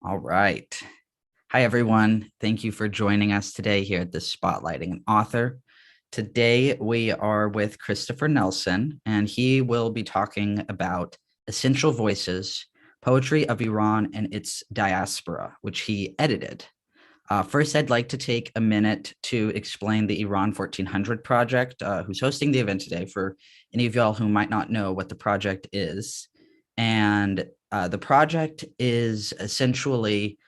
All right. Hi, everyone. Thank you for joining us today here at the Spotlighting an Author. Today, we are with Christopher Nelson, and he will be talking about Essential Voices, Poetry of Iran and Its Diaspora, which he edited. First, I'd like to take a minute to explain the Iran 1400 project, who's hosting the event today for any of y'all who might not know what the project is. And the project is essentially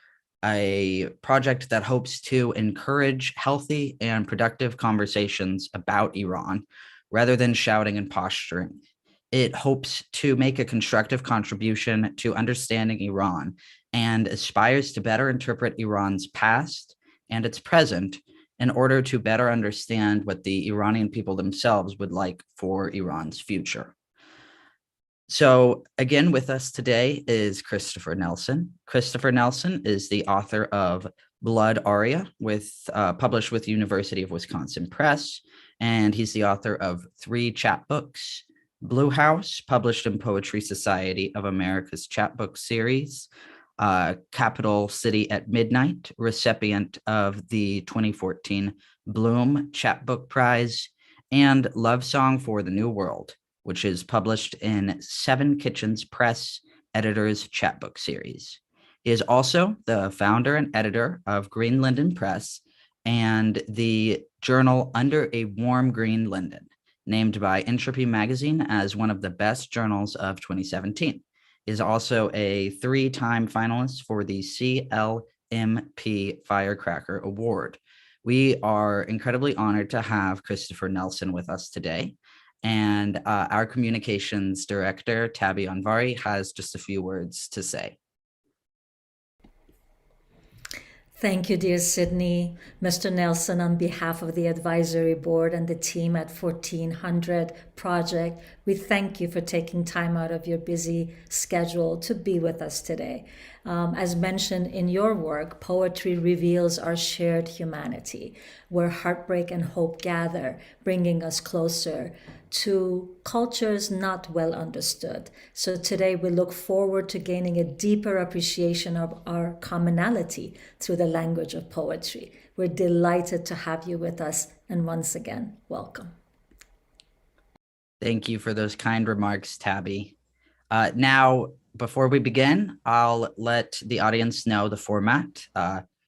a project that hopes to encourage healthy and productive conversations about Iran rather than shouting and posturing. It hopes to make a constructive contribution to understanding Iran and aspires to better interpret Iran's past and its present in order to better understand what the Iranian people themselves would like for Iran's future. So again, with us today is Christopher Nelson. Christopher Nelson is the author of Blood Aria, published with University of Wisconsin Press, and he's the author of 3 chapbooks: Blue House, published in Poetry Society of America's chapbook series; Capital City at Midnight, recipient of the 2014 Bloom Chapbook Prize; and Love Song for the New World, which is published in Seven Kitchens Press Editors Chapbook Series. He is also the founder and editor of Green Linden Press and the journal Under a Warm Green Linden, named by Entropy Magazine as one of the best journals of 2017. He is also a 3-time finalist for the CLMP Firecracker Award. We are incredibly honored to have Christopher Nelson with us today. And our communications director, Tabby Anvari, has just a few words to say. Thank you, dear Sydney. Mr. Nelson, on behalf of the advisory board and the team at 1400 Project, we thank you for taking time out of your busy schedule to be with us today. As mentioned in your work, poetry reveals our shared humanity, where heartbreak and hope gather, bringing us closer to cultures not well understood. So today we look forward to gaining a deeper appreciation of our commonality through the language of poetry. We're delighted to have you with us, and once again, welcome. Thank you for those kind remarks, Tabby. Now, before we begin, I'll let the audience know the format.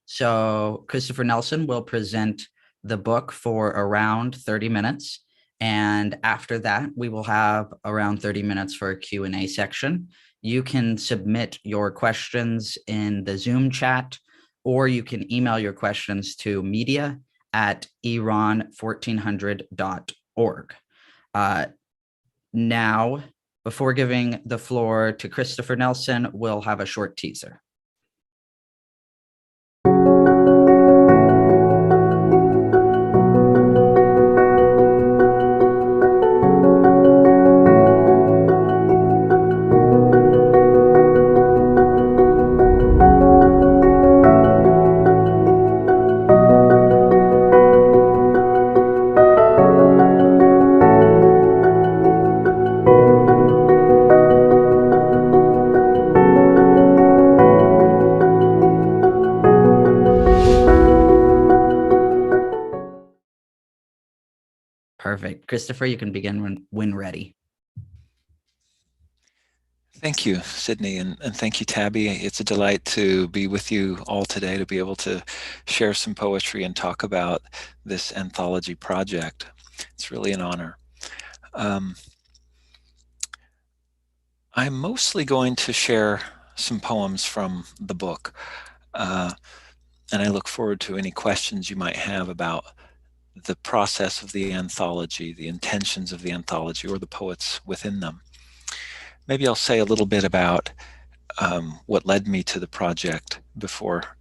So Christopher Nelson will present the book for around 30 minutes. And after that, we will have around 30 minutes for a Q&A section. You can submit your questions in the Zoom chat, or you can email your questions to media@iran1400.org. Now, before giving the floor to Christopher Nelson, we'll have a short teaser. Perfect. Christopher, you can begin when ready. Thank you, Sydney, and thank you, Tabby. It's a delight to be with you all today, to be able to share some poetry and talk about this anthology project. It's really an honor. I'm mostly going to share some poems from the book, and I look forward to any questions you might have about the process of the anthology, the intentions of the anthology, or the poets within them. Maybe I'll say a little bit about what led me to the project before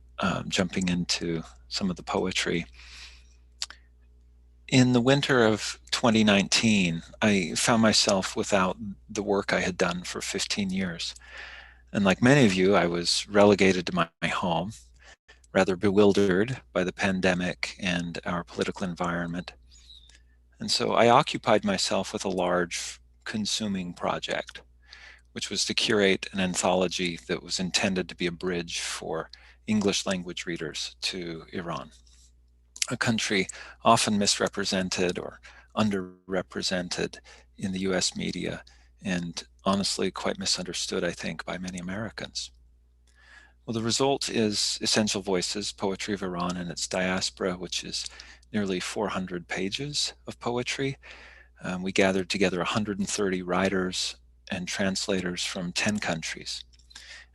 jumping into some of the poetry. In the winter of 2019, I found myself without the work I had done for 15 years. And like many of you, I was relegated to my home, rather bewildered by the pandemic and our political environment. And so I occupied myself with a large consuming project, which was to curate an anthology that was intended to be a bridge for English language readers to Iran, a country often misrepresented or underrepresented in the US media, and honestly quite misunderstood, I think, by many Americans. Well, the result is Essential Voices, Poetry of Iran and Its Diaspora, which is nearly 400 pages of poetry. We gathered together 130 writers and translators from 10 countries.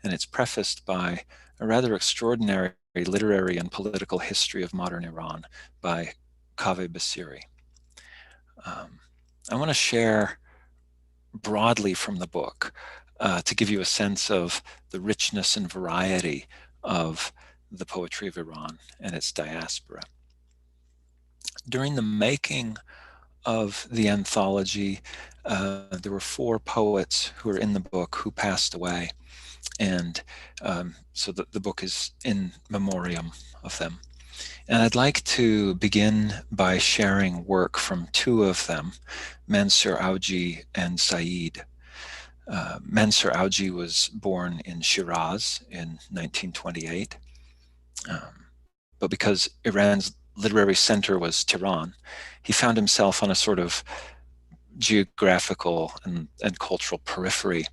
And it's prefaced by a rather extraordinary literary and political history of modern Iran by Kaveh Basiri. I want to share broadly from the book to give you a sense of the richness and variety of the poetry of Iran and its diaspora. During the making of the anthology, there were 4 poets who are in the book who passed away. And so the book is in memoriam of them. And I'd like to begin by sharing work from 2 of them, Mansur Auji and Saeed. Mansur Auji was born in Shiraz in 1928. But because Iran's literary center was Tehran, he found himself on a sort of geographical and cultural periphery.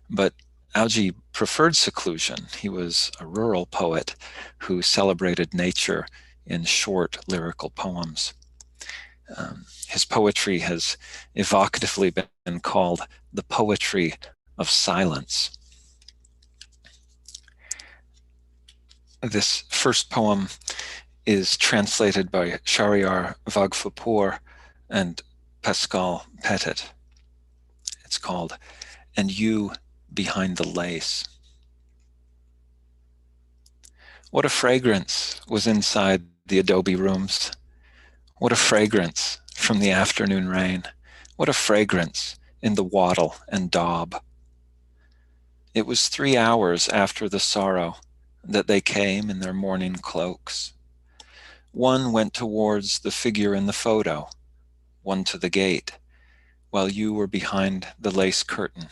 But Auji preferred seclusion. He was a rural poet who celebrated nature in short lyrical poems. His poetry has evocatively been called the poetry of silence. This first poem is translated by Shahryar Vaghfurpour and Pascal Petit. It's called "And You Behind the Lace." What a fragrance was inside the adobe rooms. What a fragrance from the afternoon rain. What a fragrance in the wattle and daub. It was 3 hours after the sorrow that they came in their mourning cloaks. One went towards the figure in the photo, one to the gate, while you were behind the lace curtain.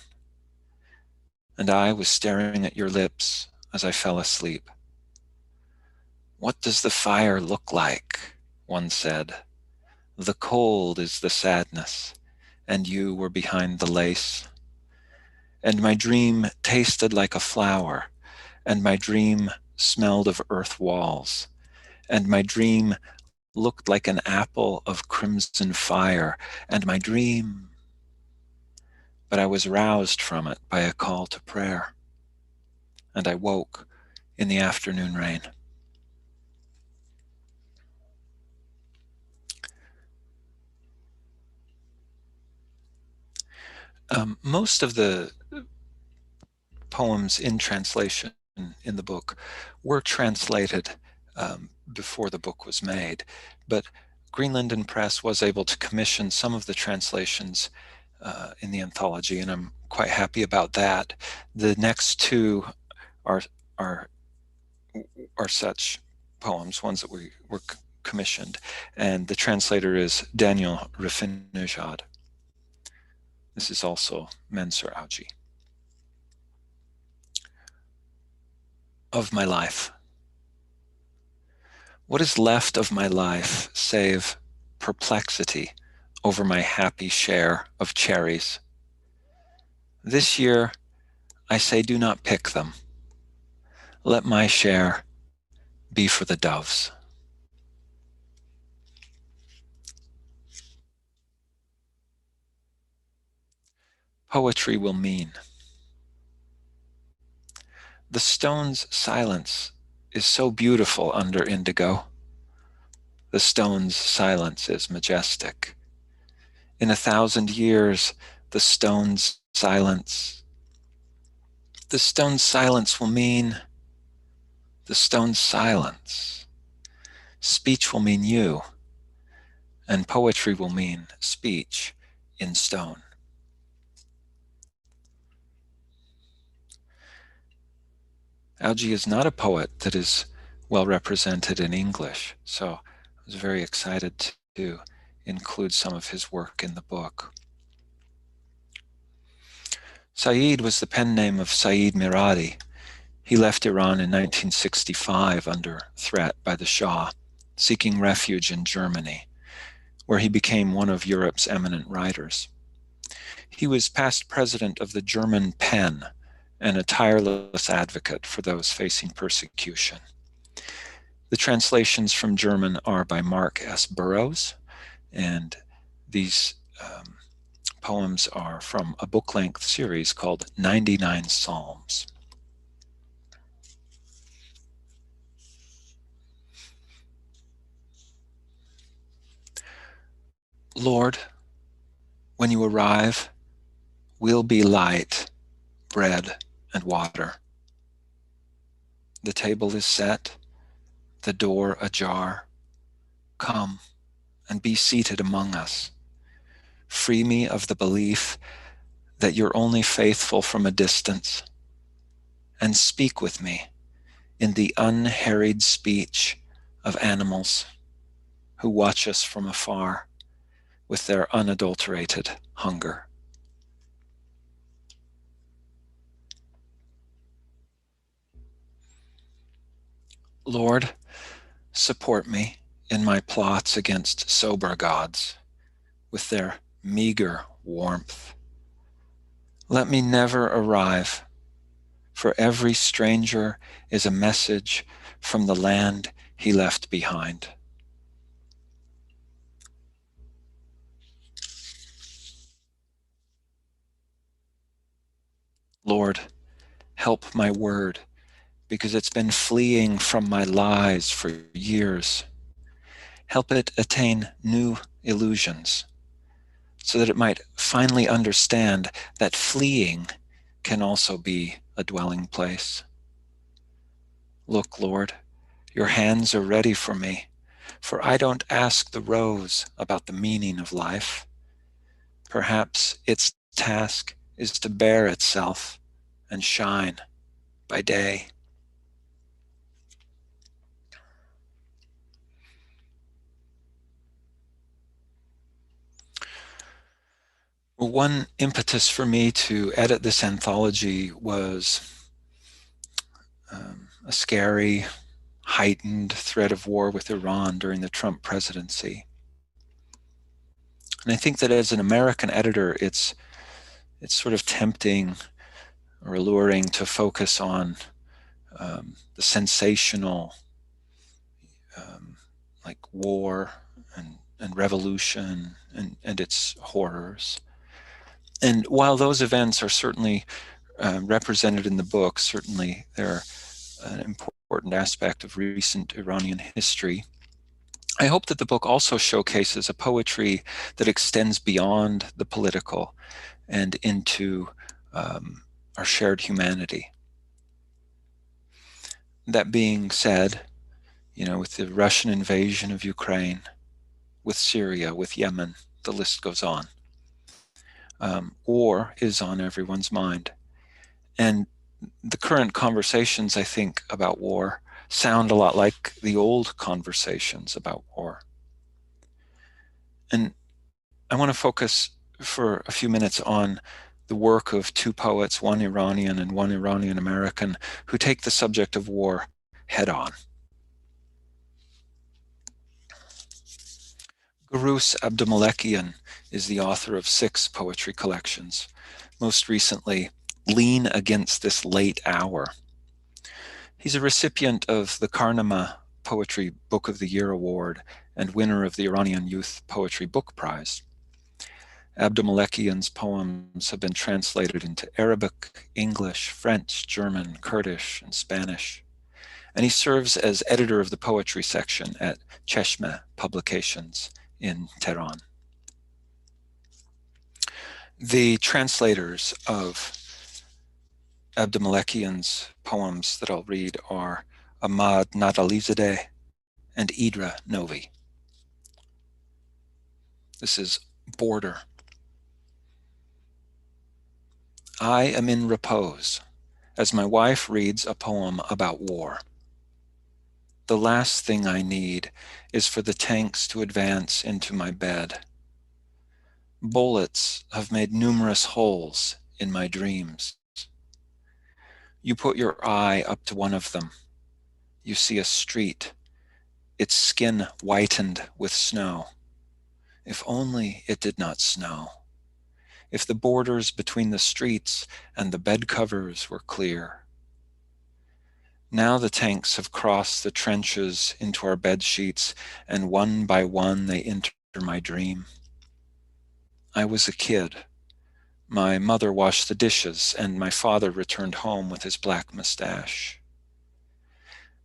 And I was staring at your lips as I fell asleep. What does the fire look like? One said. The cold is the sadness, and you were behind the lace. And my dream tasted like a flower, and my dream smelled of earth walls, and my dream looked like an apple of crimson fire, and my dream... But I was roused from it by a call to prayer, and I woke in the afternoon rain. Most of the poems in translation in the book were translated before the book was made, but Greenland and Press was able to commission some of the translations in the anthology, and I'm quite happy about that. The next 2 are such poems, ones that were commissioned, and the translator is Daniel Rafinejad. This is also Mansur Auji. Of my life. What is left of my life save perplexity over my happy share of cherries? This year, I say do not pick them. Let my share be for the doves. Poetry will mean. The stone's silence is so beautiful under indigo. The stone's silence is majestic. In 1,000 years, the stone's silence will mean the stone's silence. Speech will mean you, and poetry will mean speech in stone. Auji is not a poet that is well represented in English, so I was very excited to include some of his work in the book. Saeed was the pen name of Saeed Miradi. He left Iran in 1965 under threat by the Shah, seeking refuge in Germany, where he became one of Europe's eminent writers. He was past president of the German Pen and a tireless advocate for those facing persecution. The translations from German are by Mark S. Burroughs, and these poems are from a book-length series called 99 Psalms. Lord, when you arrive, we'll be light, bread, and water. The table is set, the door ajar. Come and be seated among us. Free me of the belief that you're only faithful from a distance, and speak with me in the unharried speech of animals who watch us from afar with their unadulterated hunger. Lord, support me in my plots against sober gods with their meager warmth. Let me never arrive, for every stranger is a message from the land he left behind. Lord, help my word, because it's been fleeing from my lies for years. Help it attain new illusions, so that it might finally understand that fleeing can also be a dwelling place. Look, Lord, your hands are ready for me, for I don't ask the rose about the meaning of life. Perhaps its task is to bear itself and shine by day. One impetus for me to edit this anthology was a scary, heightened threat of war with Iran during the Trump presidency. And I think that as an American editor, it's sort of tempting or alluring to focus on the sensational, like war and revolution and its horrors. And while those events are certainly represented in the book, certainly they're an important aspect of recent Iranian history, I hope that the book also showcases a poetry that extends beyond the political and into our shared humanity. That being said, with the Russian invasion of Ukraine, with Syria, with Yemen, the list goes on. War is on everyone's mind. And the current conversations, I think, about war sound a lot like the old conversations about war. And I want to focus for a few minutes on the work of two poets, one Iranian and one Iranian American, who take the subject of war head on. Gurus Abdumalekian is the author of 6 poetry collections, most recently, Lean Against This Late Hour. He's a recipient of the Karnama Poetry Book of the Year Award and winner of the Iranian Youth Poetry Book Prize. Abdumalekian's poems have been translated into Arabic, English, French, German, Kurdish, and Spanish. And he serves as editor of the poetry section at Cheshmeh Publications in Tehran. The translators of Abdumalekian's poems that I'll read are Ahmad Nadalizadeh and Idra Novi. This is Border. I am in repose as my wife reads a poem about war. The last thing I need is for the tanks to advance into my bed. Bullets have made numerous holes in my dreams. You put your eye up to one of them. You see a street, its skin whitened with snow. If only it did not snow. If the borders between the streets and the bed covers were clear. Now the tanks have crossed the trenches into our bed sheets, and one by one they enter my dream. I was a kid. My mother washed the dishes, and my father returned home with his black mustache.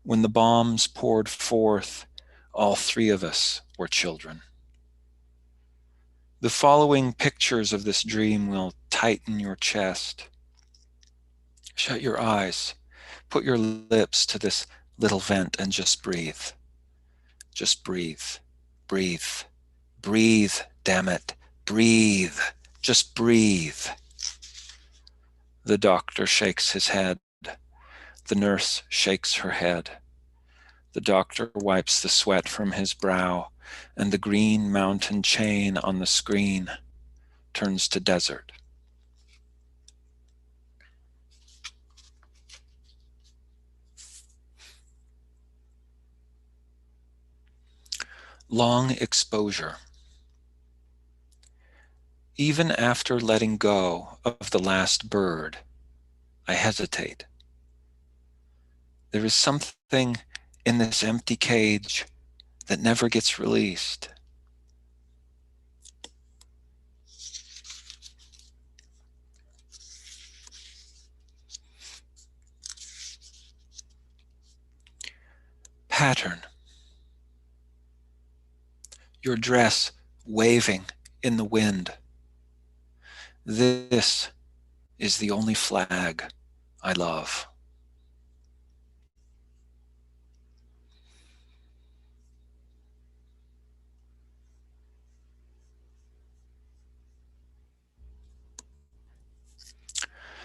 When the bombs poured forth, all three of us were children. The following pictures of this dream will tighten your chest. Shut your eyes. Put your lips to this little vent and just breathe. Just breathe. Breathe. Breathe, damn it. Breathe. Just breathe. The doctor shakes his head. The nurse shakes her head. The doctor wipes the sweat from his brow, and the green mountain chain on the screen turns to desert. Long exposure. Even after letting go of the last bird, I hesitate. There is something in this empty cage that never gets released. Pattern. Your dress waving in the wind. This is the only flag I love.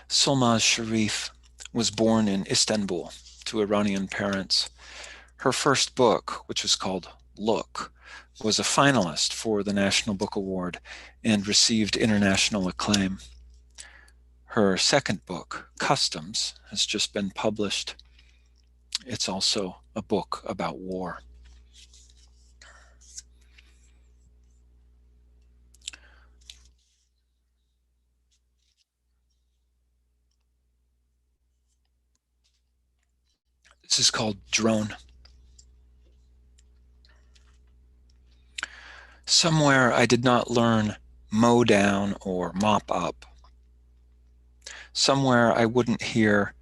Solmaz Sharif was born in Istanbul to Iranian parents. Her first book, which was called Look, was a finalist for the National Book Award and received international acclaim. Her second book, Customs, has just been published. It's also a book about war. This is called Drone. Somewhere I did not learn mow down or mop up. Somewhere I wouldn't hear,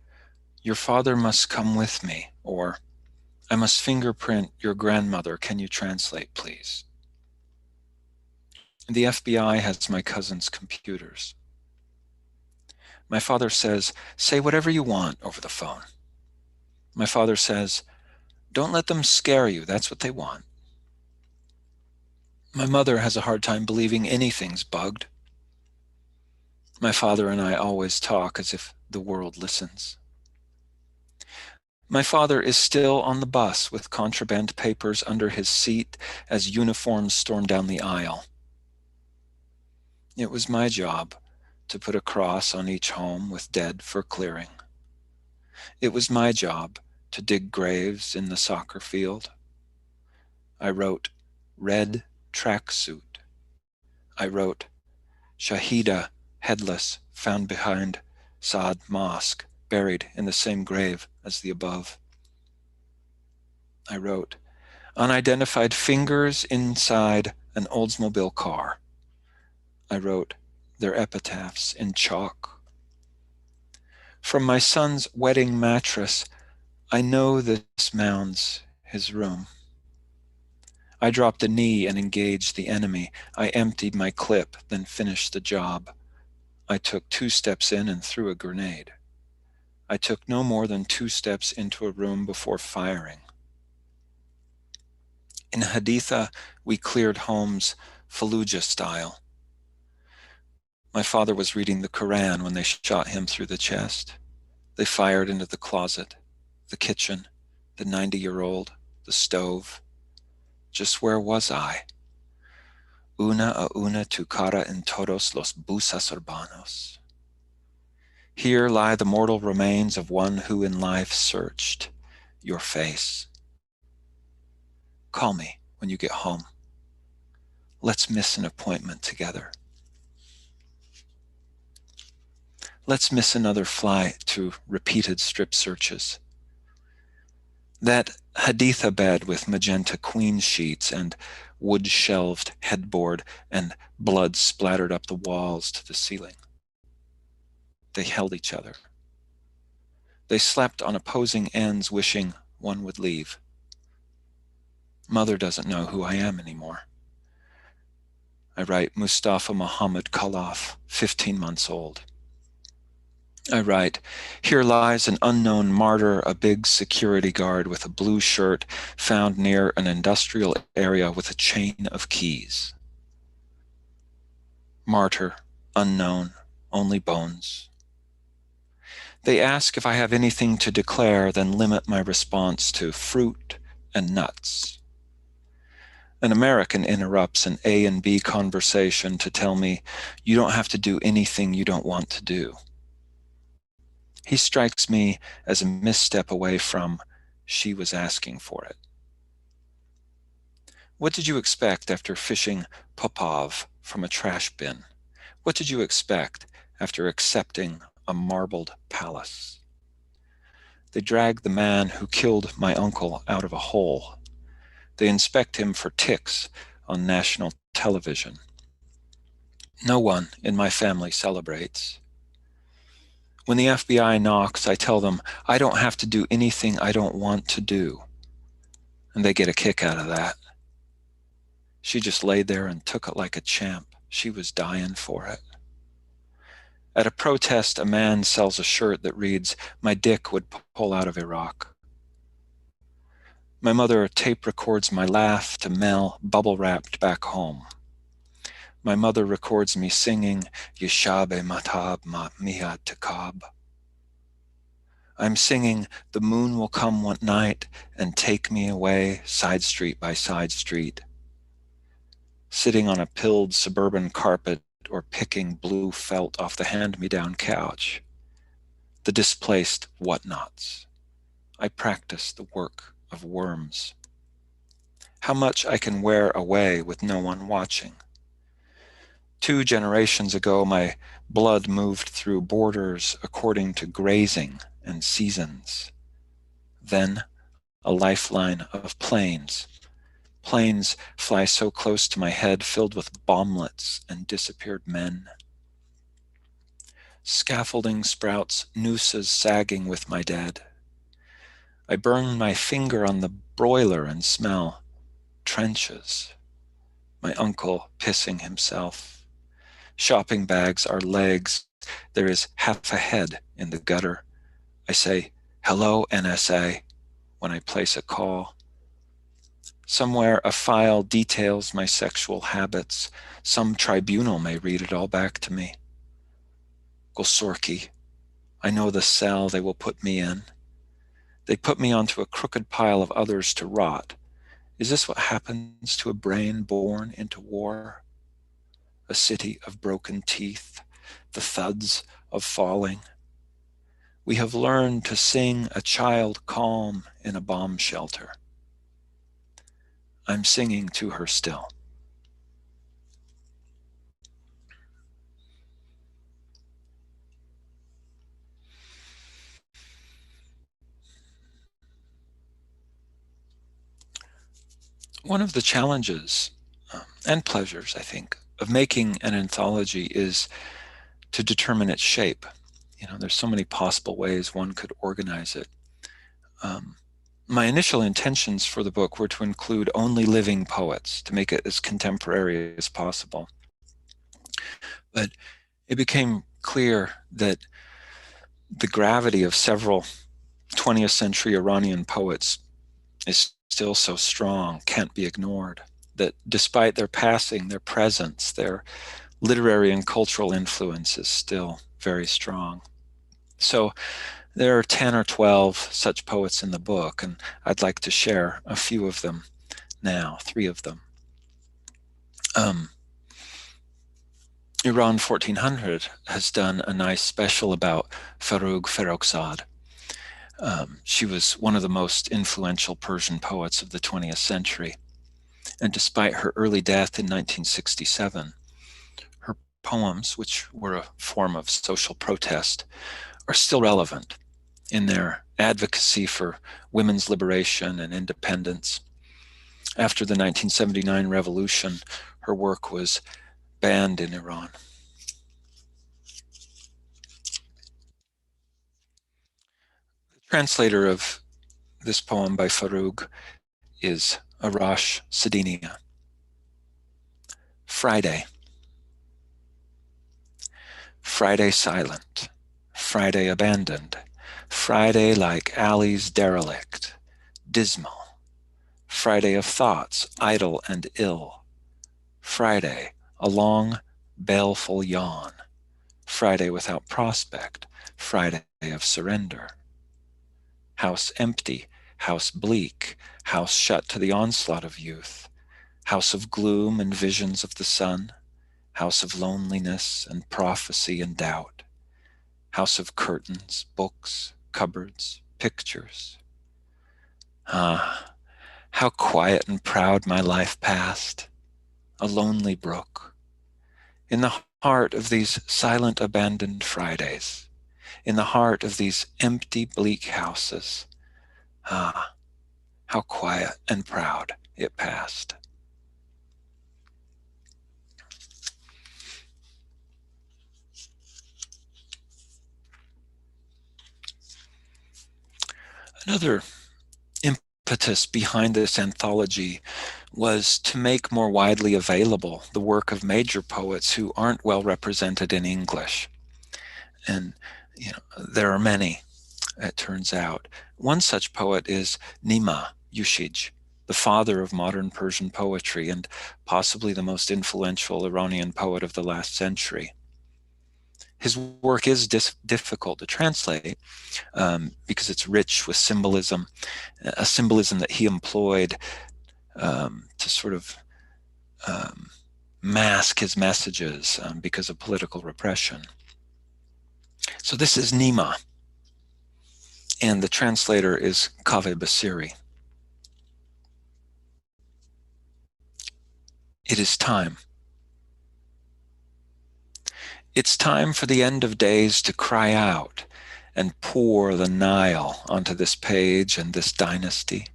your father must come with me, or I must fingerprint your grandmother, can you translate, please? The FBI has my cousin's computers. My father says, say whatever you want over the phone. My father says, don't let them scare you, that's what they want. My mother has a hard time believing anything's bugged. My father and I always talk as if the world listens. My father is still on the bus with contraband papers under his seat as uniforms storm down the aisle. It was my job to put a cross on each home with dead for clearing. It was my job to dig graves in the soccer field. I wrote red tracksuit. I wrote Shahida headless found behind Saad Mosque, buried in the same grave as the above. I wrote unidentified fingers inside an Oldsmobile car. I wrote their epitaphs in chalk. From my son's wedding mattress, I know this mounds his room. I dropped a knee and engaged the enemy. I emptied my clip, then finished the job. I took 2 steps in and threw a grenade. I took no more than 2 steps into a room before firing. In Haditha, we cleared homes Fallujah style. My father was reading the Quran when they shot him through the chest. They fired into the closet, the kitchen, the 90-year-old, the stove. Just where was I? Una a una tu cara en todos los buses urbanos. Here lie the mortal remains of one who in life searched your face. Call me when you get home. Let's miss an appointment together. Let's miss another flight to repeated strip searches. That haditha bed with magenta queen sheets and wood-shelved headboard and blood splattered up the walls to the ceiling. They held each other. They slept on opposing ends, wishing one would leave. Mother doesn't know who I am anymore. I write Mustafa Muhammad Khalaf, 15 months old. I write, here lies an unknown martyr, a big security guard with a blue shirt found near an industrial area with a chain of keys. Martyr, unknown, only bones. They ask if I have anything to declare, then limit my response to fruit and nuts. An American interrupts an A and B conversation to tell me, you don't have to do anything you don't want to do. He strikes me as a misstep away from, she was asking for it. What did you expect after fishing Popov from a trash bin? What did you expect after accepting a marbled palace? They drag the man who killed my uncle out of a hole. They inspect him for ticks on national television. No one in my family celebrates. When the FBI knocks, I tell them, I don't have to do anything I don't want to do. And they get a kick out of that. She just laid there and took it like a champ. She was dying for it. At a protest, a man sells a shirt that reads, my dick would pull out of Iraq. My mother tape records my laugh to Mel, bubble-wrapped back home. My mother records me singing, Yeshabe Matab Ma Mihad Takab. I'm singing, the moon will come one night and take me away, side street by side street. Sitting on a pilled suburban carpet or picking blue felt off the hand-me-down couch. The displaced whatnots. I practice the work of worms. How much I can wear away with no one watching. 2 generations ago, my blood moved through borders according to grazing and seasons. Then, a lifeline of planes. Planes fly so close to my head, filled with bomblets and disappeared men. Scaffolding sprouts, nooses sagging with my dead. I burn my finger on the broiler and smell trenches. My uncle pissing himself. Shopping bags are legs. There is half a head in the gutter. I say, hello, NSA, when I place a call. Somewhere a file details my sexual habits. Some tribunal may read it all back to me. Gosorki, I know the cell they will put me in. They put me onto a crooked pile of others to rot. Is this what happens to a brain born into war? A city of broken teeth, the thuds of falling. We have learned to sing a child calm in a bomb shelter. I'm singing to her still. One of the challenges and pleasures, I think, of making an anthology is to determine its shape. You know, there's so many possible ways one could organize it. My initial intentions for the book were to include only living poets, to make it as contemporary as possible. But it became clear that the gravity of several 20th century Iranian poets is still so strong, can't be ignored, that despite their passing, their presence, their literary and cultural influence is still very strong. So there are 10 or 12 such poets in the book, and I'd like to share a few of them now, 3 of them. Iran 1400 has done a nice special about Farrukh Farrokhzad. She was one of the most influential Persian poets of the 20th century. And despite her early death in 1967, her poems, which were a form of social protest, are still relevant in their advocacy for women's liberation and independence. After the 1979 revolution, her work was banned in Iran. The translator of this poem by Farrukh is Arash Sadinia. Friday. Friday silent. Friday abandoned. Friday like alleys derelict. Dismal. Friday of thoughts, idle and ill. Friday, a long, baleful yawn. Friday without prospect. Friday of surrender. House empty, house bleak, house shut to the onslaught of youth, house of gloom and visions of the sun, house of loneliness and prophecy and doubt, house of curtains, books, cupboards, pictures. Ah, how quiet and proud my life passed, a lonely brook, in the heart of these silent abandoned Fridays, in the heart of these empty bleak houses. Ah, how quiet and proud it passed. Another impetus behind this anthology was to make more widely available the work of major poets who aren't well represented in English. And there are many, it turns out. One such poet is Nima Yushij, the father of modern Persian poetry and possibly the most influential Iranian poet of the last century. His work is difficult to translate because it's rich with symbolism, a symbolism that he employed to sort of mask his messages because of political repression. So this is Nima, and the translator is Kaveh Basiri. It is time. It's time for the end of days to cry out and pour the Nile onto this page and this dynasty.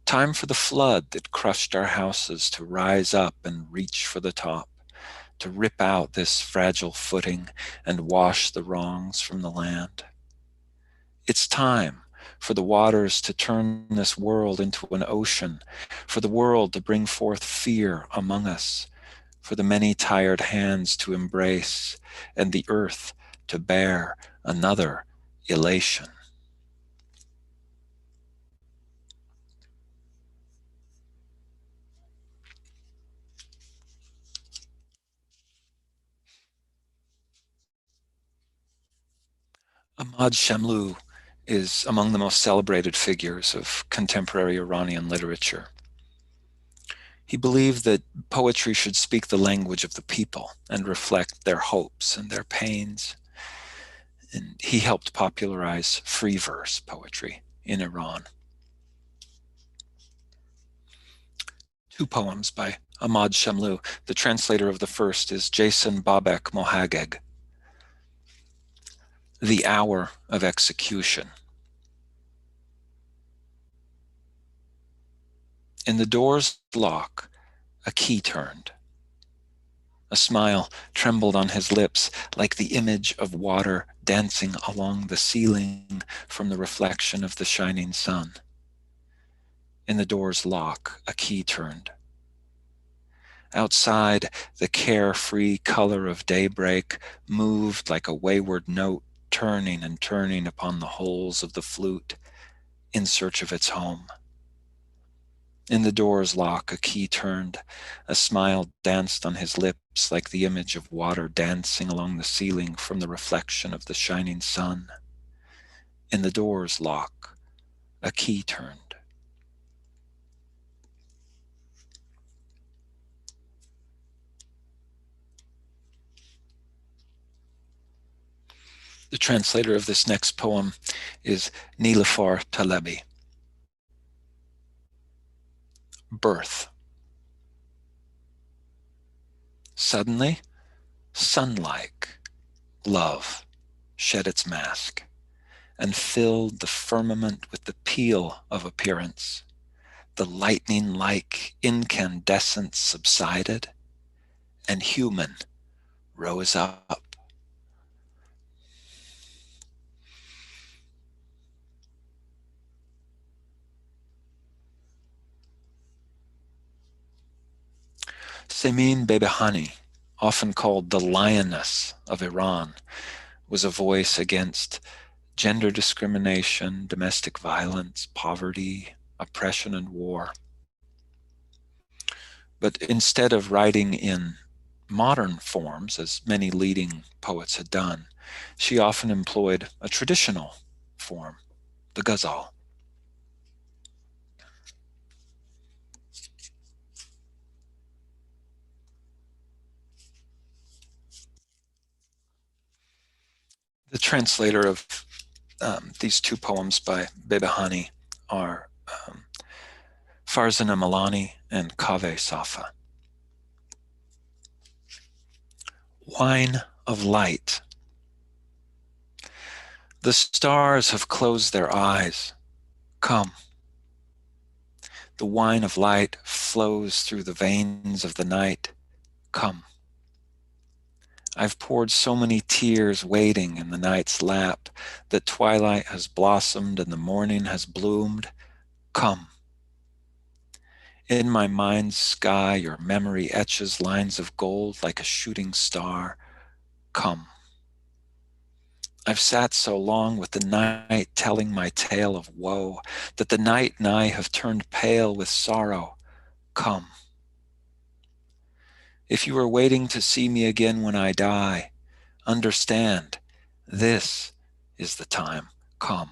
Time for the flood that crushed our houses to rise up and reach for the top, to rip out this fragile footing and wash the wrongs from the land. It's time for the waters to turn this world into an ocean, for the world to bring forth fear among us, for the many tired hands to embrace, and the earth to bear another elation. Ahmad Shamlou is among the most celebrated figures of contemporary Iranian literature. He believed that poetry should speak the language of the people and reflect their hopes and their pains. And he helped popularize free verse poetry in Iran. Two poems by Ahmad Shamlou. The translator of the first is Jason Babek Mohageg. The Hour of Execution. In the door's lock, a key turned. A smile trembled on his lips like the image of water dancing along the ceiling from the reflection of the shining sun. In the door's lock, a key turned. Outside, the carefree color of daybreak moved like a wayward note, turning and turning upon the holes of the flute in search of its home. In the door's lock, a key turned. A smile danced on his lips like the image of water dancing along the ceiling from the reflection of the shining sun. In the door's lock, a key turned. The translator of this next poem is Nilüfer Talebi. Birth. Suddenly, sun-like love shed its mask and filled the firmament with the peal of appearance. The lightning-like incandescence subsided, and human rose up. Semin Behbahani, often called the lioness of Iran, was a voice against gender discrimination, domestic violence, poverty, oppression, and war. But instead of writing in modern forms, as many leading poets had done, she often employed a traditional form, the ghazal. The translator of these two poems by Behbahani are Farzana Malani and Kaveh Safa. Wine of light. The stars have closed their eyes. Come. The wine of light flows through the veins of the night. Come. I've poured so many tears waiting in the night's lap that twilight has blossomed and the morning has bloomed. Come. In my mind's sky, your memory etches lines of gold like a shooting star. Come. I've sat so long with the night telling my tale of woe that the night and I have turned pale with sorrow. Come. If you are waiting to see me again when I die, understand, this is the time. Come.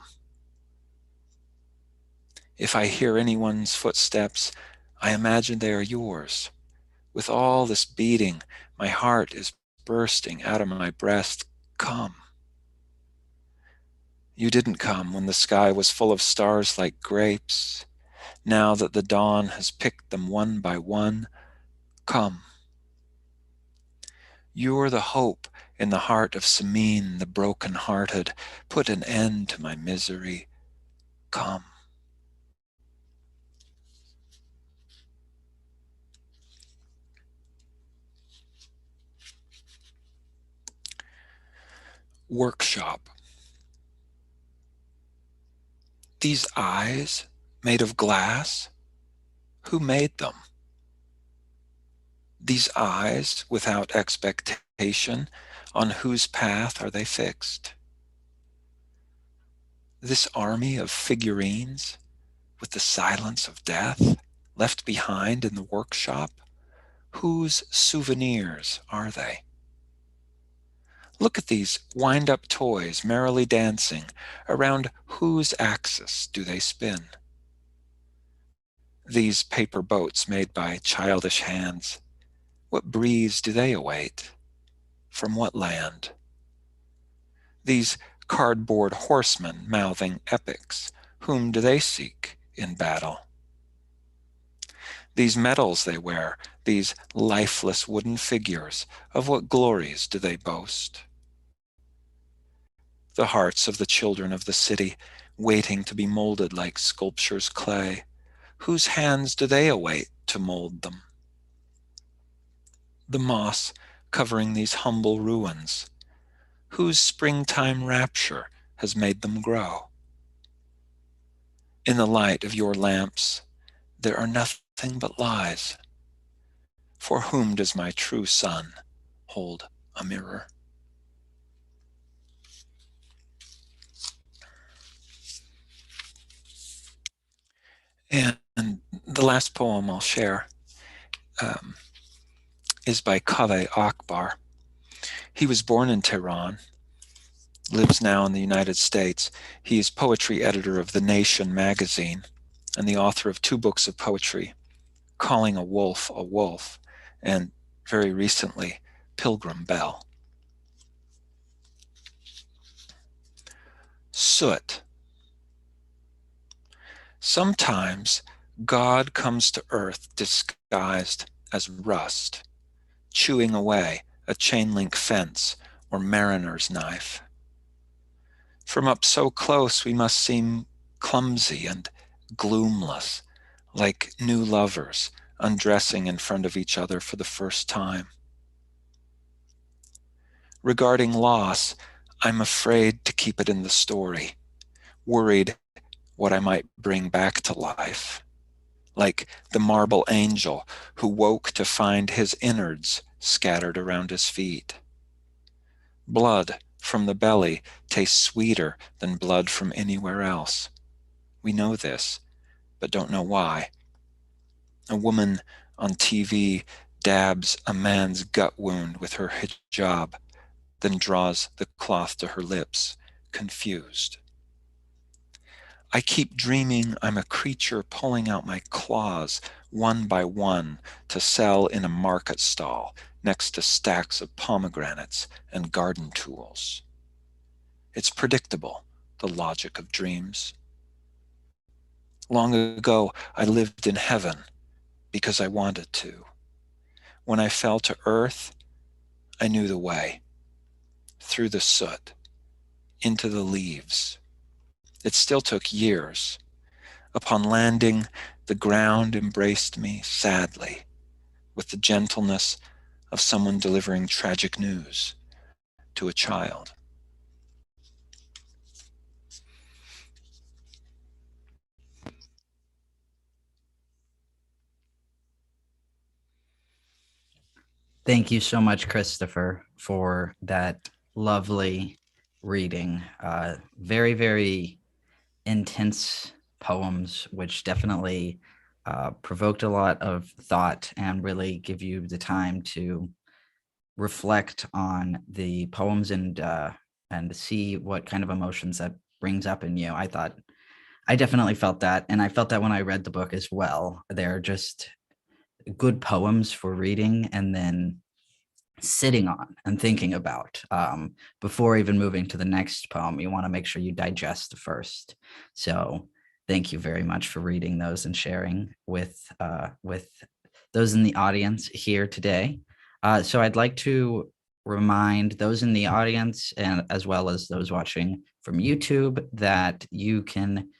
If I hear anyone's footsteps, I imagine they are yours. With all this beating, my heart is bursting out of my breast. Come. You didn't come when the sky was full of stars like grapes. Now that the dawn has picked them one by one, come. You're the hope in the heart of Samin, the broken-hearted. Put an end to my misery. Come. Workshop. These eyes made of glass, who made them? These eyes without expectation, on whose path are they fixed? This army of figurines with the silence of death left behind in the workshop, whose souvenirs are they? Look at these wind-up toys merrily dancing. Around whose axis do they spin? These paper boats made by childish hands, what breeze do they await? From what land? These cardboard horsemen mouthing epics, whom do they seek in battle? These medals they wear, these lifeless wooden figures, of what glories do they boast? The hearts of the children of the city, waiting to be molded like sculpture's clay, whose hands do they await to mold them? The moss covering these humble ruins, whose springtime rapture has made them grow? In the light of your lamps, there are nothing but lies. For whom does my true sun hold a mirror? And the last poem I'll share is by Kaveh Akbar. He was born in Tehran, lives now in the United States. He is poetry editor of The Nation magazine and the author of 2 books of poetry, Calling a Wolf, and very recently, Pilgrim Bell. Soot. Sometimes God comes to earth disguised as rust, chewing away a chain-link fence or mariner's knife. From up so close we must seem clumsy and gloomless, like new lovers undressing in front of each other for the first time. Regarding loss, I'm afraid to keep it in the story, worried what I might bring back to life, like the marble angel who woke to find his innards scattered around his feet. Blood from the belly tastes sweeter than blood from anywhere else. We know this, but don't know why. A woman on TV dabs a man's gut wound with her hijab, then draws the cloth to her lips, confused. I keep dreaming I'm a creature pulling out my claws one by one to sell in a market stall next to stacks of pomegranates and garden tools. It's predictable, the logic of dreams. Long ago, I lived in heaven because I wanted to. When I fell to earth, I knew the way, through the soot, into the leaves. It still took years. Upon landing, the ground embraced me sadly, with the gentleness of someone delivering tragic news to a child. Thank you so much, Christopher, for that lovely reading. Very, very intense poems, which definitely provoked a lot of thought and really give you the time to reflect on the poems and see what kind of emotions that brings up in you. I definitely felt that, and I felt that when I read the book as well. They're just good poems for reading and then sitting on and thinking about before even moving to the next poem. You want to make sure you digest the first. So thank you very much for reading those and sharing with those in the audience here today. So I'd like to remind those in the audience and as well as those watching from YouTube that you can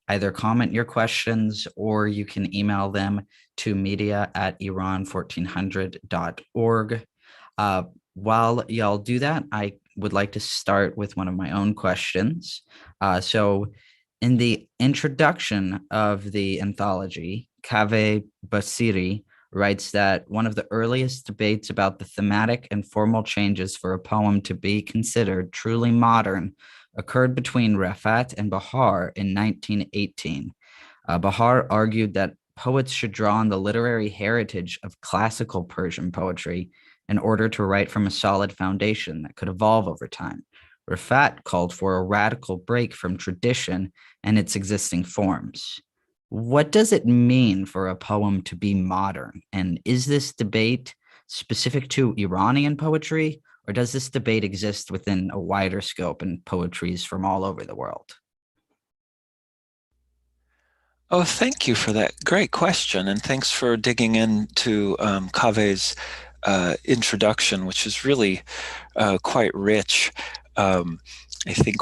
either comment your questions or you can email them to media@iran1400.org. Uh, while y'all do that, I would like to start with one of my own questions. So, in the introduction of the anthology, Kaveh Basiri writes that one of the earliest debates about the thematic and formal changes for a poem to be considered truly modern occurred between Rafat and Bahar in 1918. Bahar argued that poets should draw on the literary heritage of classical Persian poetry in order to write from a solid foundation that could evolve over time. Rafat called for a radical break from tradition and its existing forms. What does it mean for a poem to be modern? And is this debate specific to Iranian poetry, or does this debate exist within a wider scope in poetries from all over the world? Oh, thank you for that great question, and thanks for digging into Kaveh's introduction, which is really quite rich. I think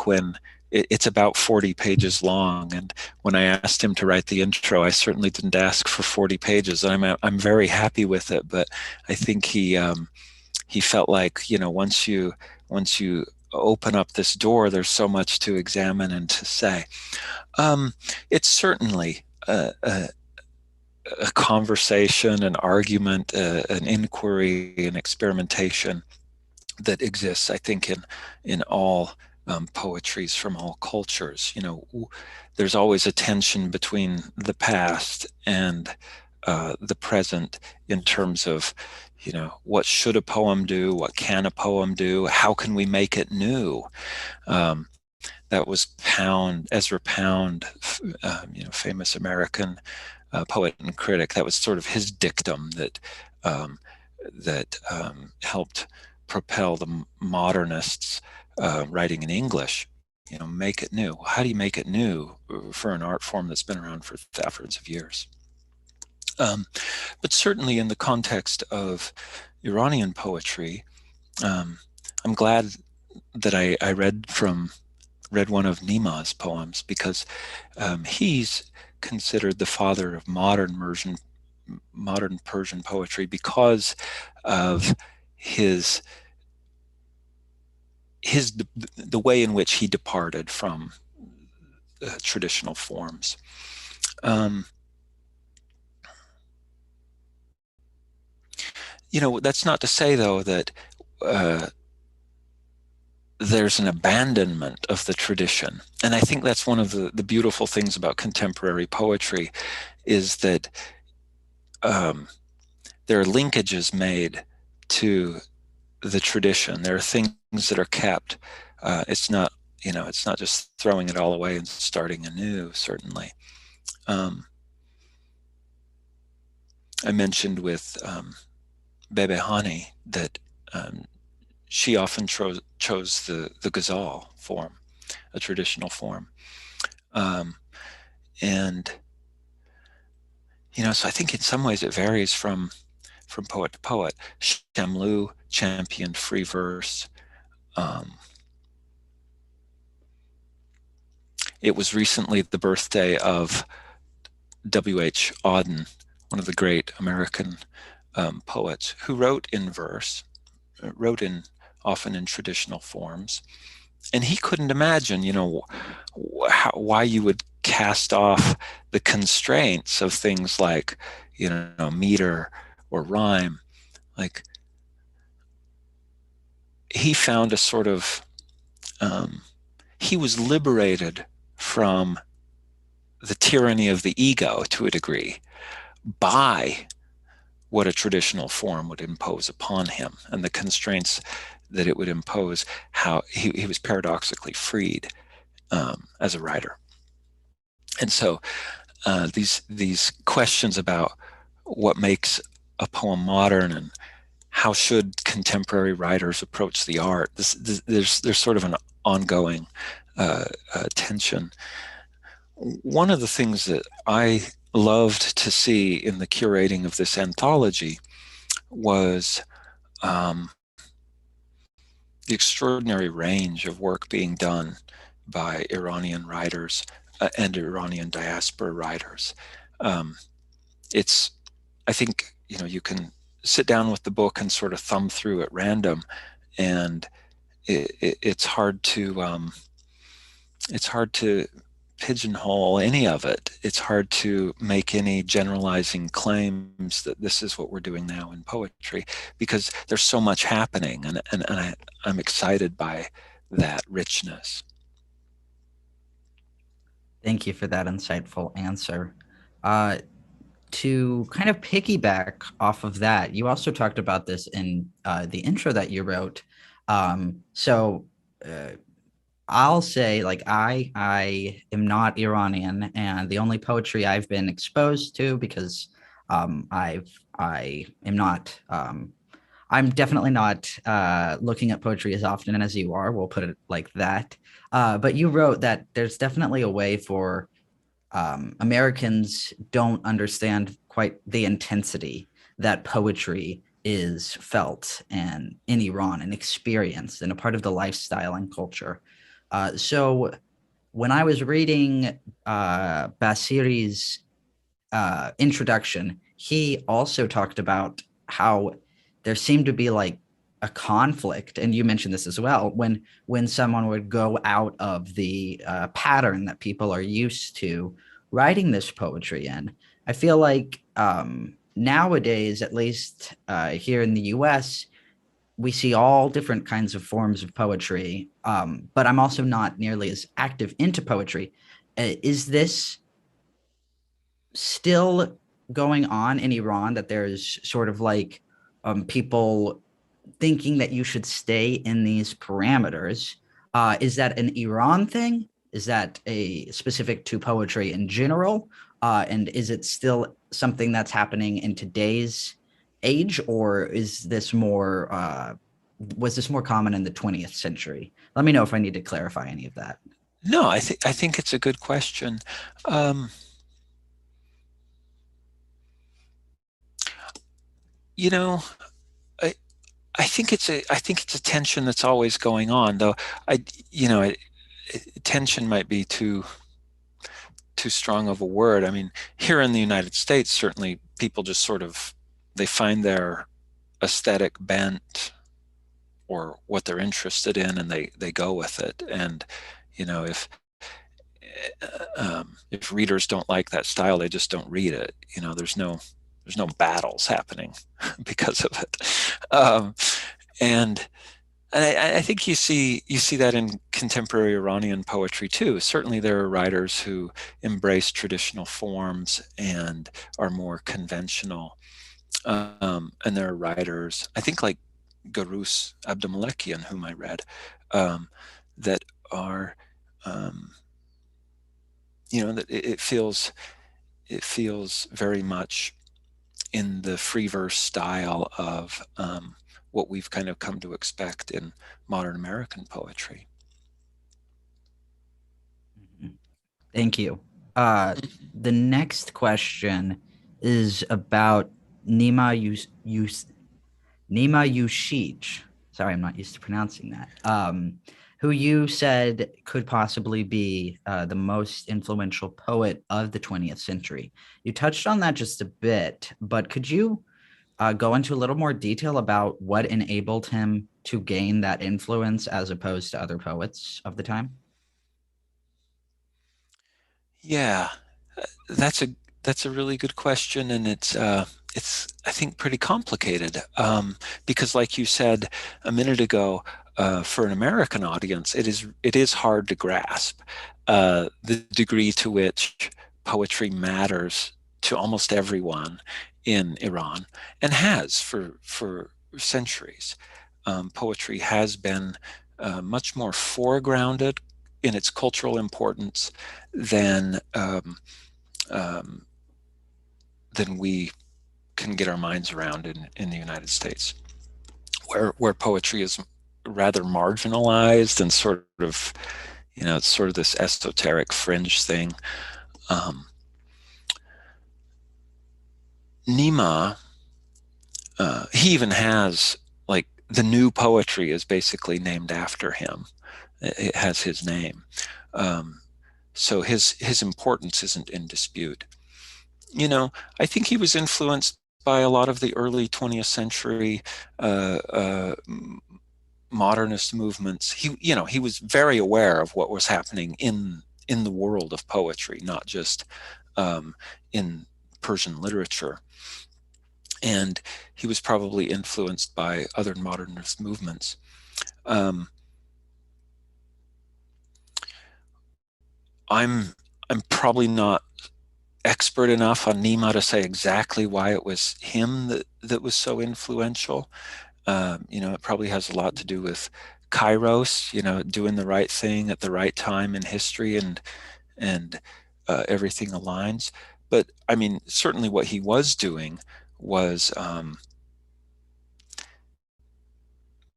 it's about 40 pages long, and when I asked him to write the intro, I certainly didn't ask for 40 pages. I'm very happy with it, but I think he felt like, once you open up this door, there's so much to examine and to say. It's certainly a conversation, an argument, an inquiry, an experimentation that exists, I think, in all poetries from all cultures. There's always a tension between the past and the present in terms of, what should a poem do? What can a poem do? How can we make it new? That was Ezra Pound, famous American poet and critic. That was sort of his dictum that helped propel the modernists writing in English. make it new. How do you make it new for an art form that's been around for thousands of years? But certainly in the context of Iranian poetry, I'm glad that I read one of Nima's poems, because he's considered the father of modern Persian poetry because of his the way in which he departed from traditional forms. That's not to say, though, that there's an abandonment of the tradition. And I think that's one of the beautiful things about contemporary poetry, is that there are linkages made to the tradition. There are things that are kept. It's not just throwing it all away and starting anew, certainly. I mentioned with Bebe Hani that she often chose the ghazal form, a traditional form. And so I think in some ways it varies from poet to poet. Shamlu championed free verse. It was recently the birthday of W.H. Auden, one of the great American poets, who wrote in verse, often in traditional forms. And he couldn't imagine, why you would cast off the constraints of things like, meter or rhyme. Like, he found a sort of, he was liberated from the tyranny of the ego to a degree by what a traditional form would impose upon him and the constraints that it would impose. How he was paradoxically freed as a writer. And so these questions about what makes a poem modern and how should contemporary writers approach the art, there's sort of an ongoing tension. One of the things that I loved to see in the curating of this anthology was the extraordinary range of work being done by Iranian writers and Iranian diaspora writers. I think, you can sit down with the book and sort of thumb through at random, and it's hard to pigeonhole any of it. It's hard to make any generalizing claims that this is what we're doing now in poetry, because there's so much happening, and I'm excited by that richness. Thank you for that insightful answer. To kind of piggyback off of that, you also talked about this in the intro that you wrote. So I'll say, like, I am not Iranian, and the only poetry I've been exposed to, because I am not I'm definitely not looking at poetry as often as you are. We'll put it like that. But you wrote that there's definitely a way for Americans don't understand quite the intensity that poetry is felt and in Iran and experienced and a part of the lifestyle and culture. So when I was reading Basiri's introduction, he also talked about how there seemed to be like a conflict, and you mentioned this as well, when someone would go out of the pattern that people are used to writing this poetry in. I feel like nowadays, at least here in the US, we see all different kinds of forms of poetry, but I'm also not nearly as active into poetry. Is this still going on in Iran, that there's sort of like people thinking that you should stay in these parameters? Is that an Iran thing? Is that a specific to poetry in general? And is it still something that's happening in today's age, or is this more was this more common in the 20th century? Let me know if I need to clarify any of that. No, I think it's a good question. Um, you know, I, I think it's a tension that's always going on, though. I you know I, Tension might be too strong of a word. I mean, here in the United States, certainly people just sort of they find their aesthetic bent or what they're interested in, and they go with it. And you know, if readers don't like that style, they just don't read it. You know, there's no battles happening because of it. Um, and I think you see that in contemporary Iranian poetry too. Certainly, there are writers who embrace traditional forms and are more conventional, and there are writers, I think, like Garus Abdumalekian, whom I read, um, that are, um, that it feels very much in the free verse style of what we've kind of come to expect in modern American poetry. Mhm. Thank you. Uh, the next question is about Nima Nima Yushij. Sorry, I'm not used to pronouncing that. Who you said could possibly be the most influential poet of the 20th century. You touched on that just a bit, but could you go into a little more detail about what enabled him to gain that influence as opposed to other poets of the time? Yeah, that's a that's a really good question, and it's I think pretty complicated, because, like you said a minute ago, for an American audience, it is hard to grasp the degree to which poetry matters to almost everyone in Iran, and has for centuries. Poetry has been much more foregrounded in its cultural importance than um, than we can get our minds around in the United States, where poetry is rather marginalized and sort of, it's sort of this esoteric fringe thing. Um, Nima, he even has, like, the new poetry is basically named after him. It has his name. Um, so his importance isn't in dispute. I think he was influenced by a lot of the early 20th century uh, uh, modernist movements. He was very aware of what was happening in the world of poetry, not just um, in Persian literature. And he was probably influenced by other modernist movements. Um, I'm I'm probably not expert enough on Nima to say exactly why it was him that was so influential. It probably has a lot to do with Kairos, doing the right thing at the right time in history, and everything aligns. But I mean, certainly what he was doing was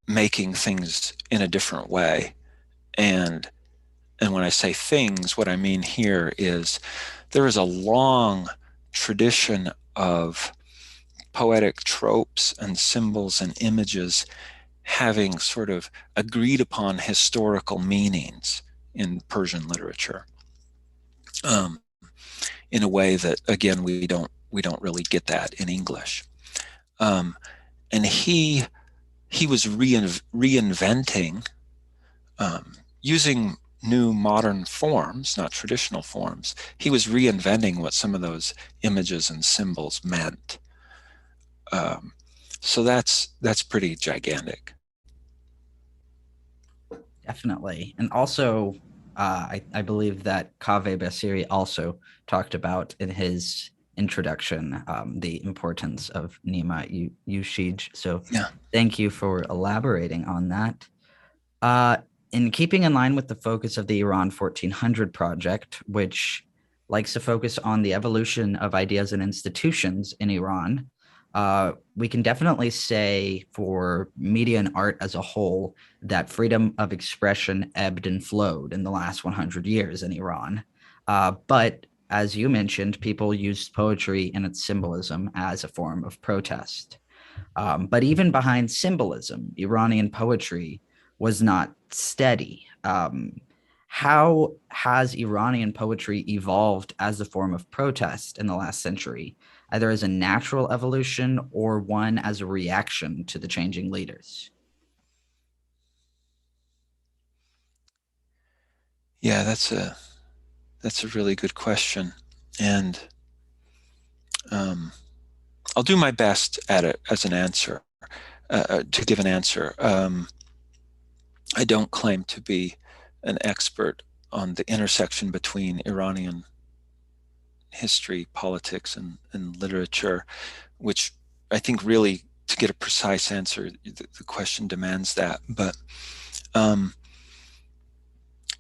making things in a different way. And and when I say things, what I mean here is there is a long tradition of poetic tropes and symbols and images having sort of agreed upon historical meanings in Persian literature, um, in a way that, again, we don't really get that in English. Um, and he was reinventing, using new modern forms, not traditional forms. He was reinventing what some of those images and symbols meant. Um, so that's pretty gigantic. Definitely. And also, I believe that Kaveh Basiri also talked about in his introduction the importance of Nima Yushij. So Yeah. thank you for elaborating on that. Uh, in keeping in line with the focus of the Iran 1400 project, which likes to focus on the evolution of ideas and institutions in Iran, We can definitely say for media and art as a whole that freedom of expression ebbed and flowed in the last 100 years in Iran. But as you mentioned, people used poetry and its symbolism as a form of protest. But even behind symbolism, Iranian poetry was not steady. How has Iranian poetry evolved as a form of protest in the last century, either as a natural evolution or one as a reaction to the changing leaders? Yeah, that's a really good question, and I'll do my best at it as an answer to give an answer. I don't claim to be an expert on the intersection between Iranian history, politics, and literature, which I think really, to get a precise answer, the question demands that. But,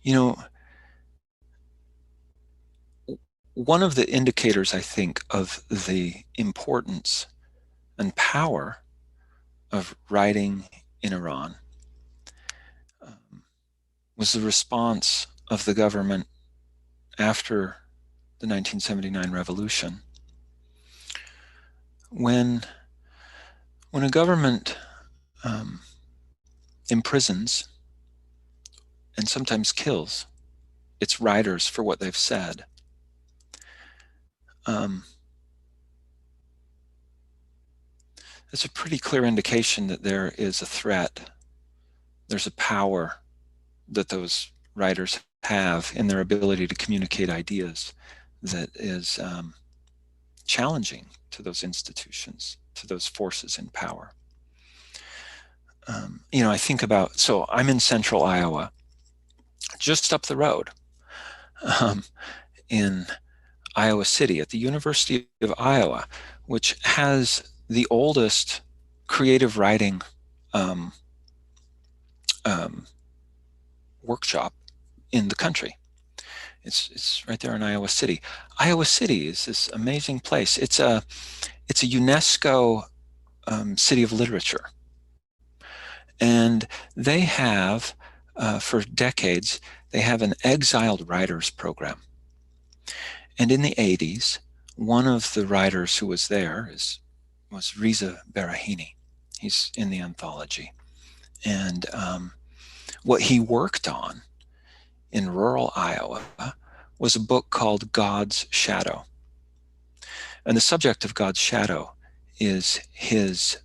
you know, one of the indicators, I think, of the importance and power of writing in Iran was the response of the government after the 1979 revolution. When a government imprisons and sometimes kills its writers for what they've said, it's a pretty clear indication that there is a threat. There's a power that those writers have in their ability to communicate ideas that is challenging to those institutions, to those forces in power. I think about, so I'm in central Iowa, just up the road in Iowa City at the University of Iowa, which has the oldest creative writing workshop in the country. It's right there in Iowa City. Iowa City is this amazing place. It's a UNESCO city of literature, and they have for decades they have an exiled writers program. And in the 80s, one of the writers who was there was Reza Berahini. He's in the anthology, and what he worked on in rural Iowa was a book called God's Shadow. And the subject of God's Shadow is his